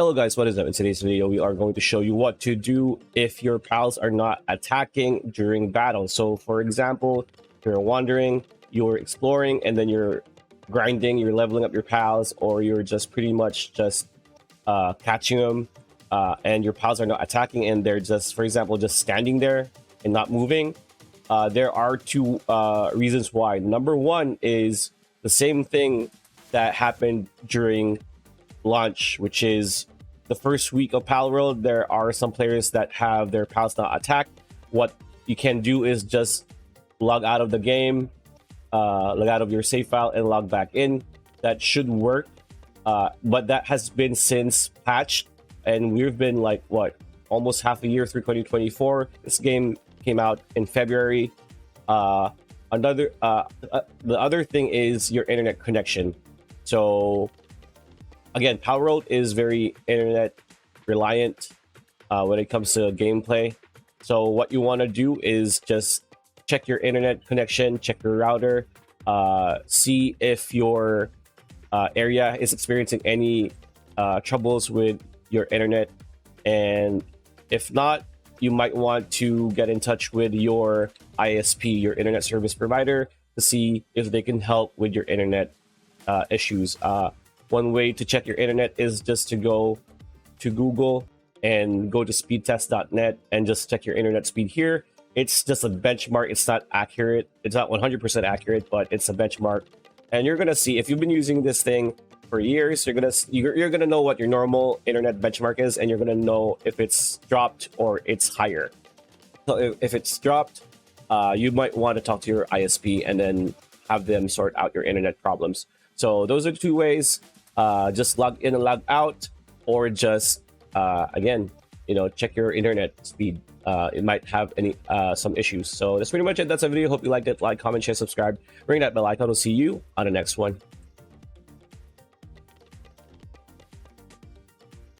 Hello guys, what is up? In today's video, we are going to show you what to do if your pals are not attacking during battle. So for example, you're wandering, you're exploring, and then you're grinding, you're leveling up your pals, or you're just pretty much just catching them, and your pals are not attacking, and they're just, for example, just standing there and not moving. There are two reasons why. Number one is the same thing that happened during launch, which is the first week of Palworld. There are some players that have their pals not attacked. What you can do is just log out of the game, log out of your save file, and log back in. That should work, but that has been since patched, and we've been like what, almost half a year through 2024. This game came out in February. The other thing is your internet connection. So again, Palworld is very internet reliant when it comes to gameplay. So what you want to do is just check your internet connection, check your router, see if your area is experiencing any troubles with your internet. And if not, you might want to get in touch with your ISP, your internet service provider, to see if they can help with your internet issues. One way to check your internet is just to go to Google and go to speedtest.net and just check your internet speed here. It's just a benchmark. It's not accurate. It's not 100% accurate, but it's a benchmark. And you're gonna see, if you've been using this thing for years, you're gonna know what your normal internet benchmark is, and you're gonna know if it's dropped or it's higher. So if it's dropped, you might want to talk to your ISP and then have them sort out your internet problems. So those are the two ways. Just log in and log out, or just again, check your internet speed. It might have some issues. So that's pretty much it. That's a video. Hope you liked it. Like, comment, share, subscribe, ring that bell icon. We'll see you on the next one.